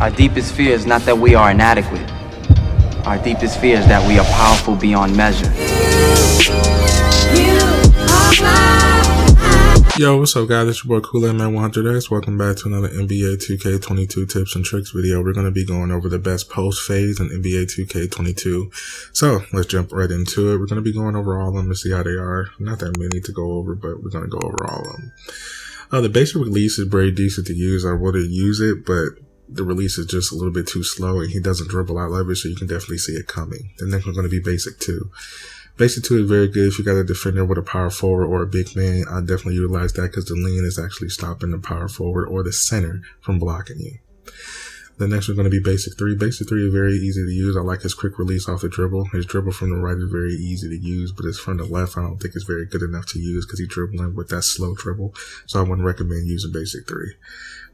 Our deepest fear is not that we are inadequate. Our deepest fear is that we are powerful beyond measure. Yo, what's up guys, it's your boy Kool-Aid Man 100X. Welcome back to another NBA 2K22 tips and tricks video. We're going to be going over the best post phase in NBA 2K22. So let's jump right into it. We're going to be going over all of them to see how they are. Not that many to go over, but we're going to go over all of them. The basic release is very decent to use. I would use it, but the release is just a little bit too slow and he doesn't dribble out of it, so you can definitely see it coming. The next one's going to be basic 2. Basic 2 is very good if you got a defender with a power forward or a big man. I definitely utilize that because the lean is actually stopping the power forward or the center from blocking you. The next one's going to be basic 3. Basic 3 is very easy to use. I like his quick release off the dribble. His dribble from the right is very easy to use, but his from the left I don't think it's very good enough to use because he's dribbling with that slow dribble. So I wouldn't recommend using basic 3.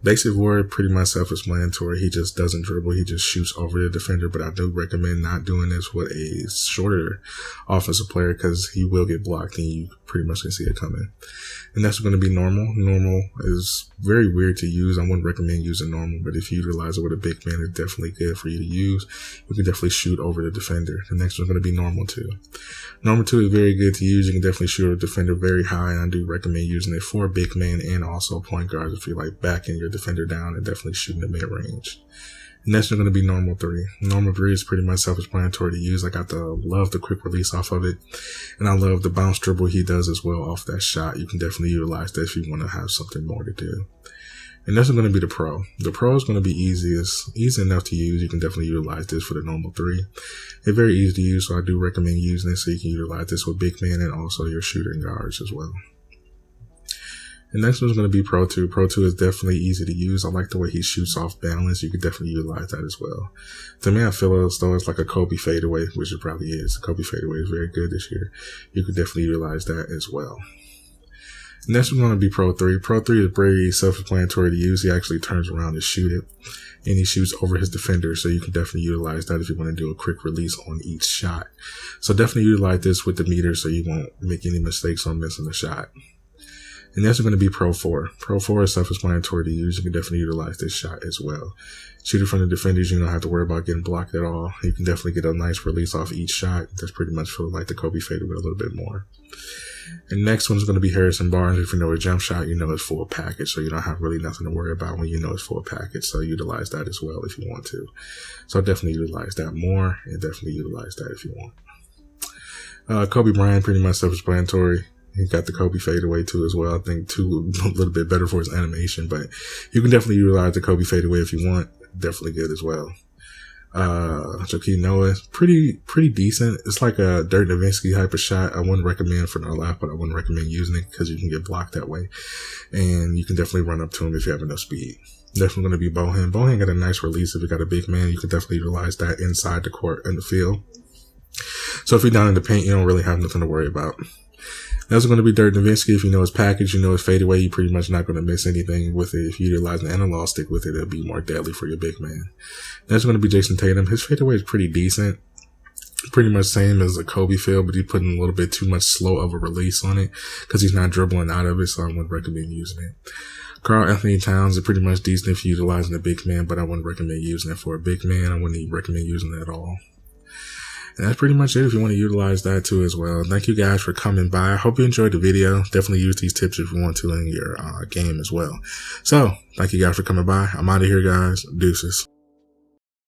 Basic 4, pretty much self-explanatory. He just doesn't dribble. He just shoots over the defender, but I do recommend not doing this with a shorter offensive player because he will get blocked and you pretty much can see it coming. And that's going to be normal. Normal is very weird to use. I wouldn't recommend using normal, but if you utilize it with a big man, it's definitely good for you to use. You can definitely shoot over the defender. The next one's going to be normal 2. Normal 2 is very good to use. You can definitely shoot a defender very high, and I do recommend using it for a big man and also point guards if you like backing your defender down and definitely shooting the mid range. Next is going to be normal 3. Normal 3 is pretty much self-explanatory to use. I love the quick release off of it. And I love the bounce dribble he does as well off that shot. You can definitely utilize that if you want to have something more to do. And this is going to be the Pro. The Pro is going to be easy. It's easy enough to use. You can definitely utilize this for the normal 3. It's very easy to use, so I do recommend using it so you can utilize this with big man and also your shooting guards as well. The next one's going to be Pro 2. Pro 2 is definitely easy to use. I like the way he shoots off balance. You can definitely utilize that as well. To me, I feel as though it's like a Kobe fadeaway, which it probably is. The Kobe fadeaway is very good this year. You can definitely utilize that as well. Next one's going to be Pro 3. Pro 3 is very self-explanatory to use. He actually turns around to shoot it, and he shoots over his defender, so you can definitely utilize that if you want to do a quick release on each shot. So definitely utilize this with the meter so you won't make any mistakes on missing the shot. And next is going to be Pro 4. Pro 4 is self-explanatory to use. You can definitely utilize this shot as well. Shooting from the defenders, you don't have to worry about getting blocked at all. You can definitely get a nice release off each shot. That's pretty much feel like the Kobe fadeaway a little bit more. And next one is going to be Harrison Barnes. If you know a jump shot, you know it's full package, so you don't have really nothing to worry about when you know it's full package. So utilize that as well if you want to. So definitely utilize that more, and definitely utilize that if you want. Kobe Bryant, pretty much self-explanatory. He got the Kobe fadeaway too as well. I think too a little bit better for his animation, but you can definitely utilize the Kobe fadeaway if you want. Definitely good as well. Joakim Noah is pretty decent. It's like a Dirk Nowitzki type of shot. I wouldn't recommend for no left, but I wouldn't recommend using it because you can get blocked that way. And you can definitely run up to him if you have enough speed. Definitely going to be Bohan. Bohan got a nice release. If you got a big man, you can definitely utilize that inside the court and the field. So if you're down in the paint, you don't really have nothing to worry about. That's going to be Dirk Nowitzki. If you know his package, you know his fadeaway, you're pretty much not going to miss anything with it. If you utilize an analog stick with it, it'll be more deadly for your big man. That's going to be Jason Tatum. His fadeaway is pretty decent. Pretty much same as a Kobe feel, but he's putting a little bit too much slow of a release on it because he's not dribbling out of it, so I wouldn't recommend using it. Karl Anthony Towns is pretty much decent if you're utilizing a big man, but I wouldn't recommend using it for a big man. I wouldn't even recommend using it at all. And that's pretty much it if you want to utilize that too as well. Thank you guys for coming by. I hope you enjoyed the video. Definitely use these tips if you want to in your game as well. So, thank you guys for coming by. I'm out of here, guys. Deuces.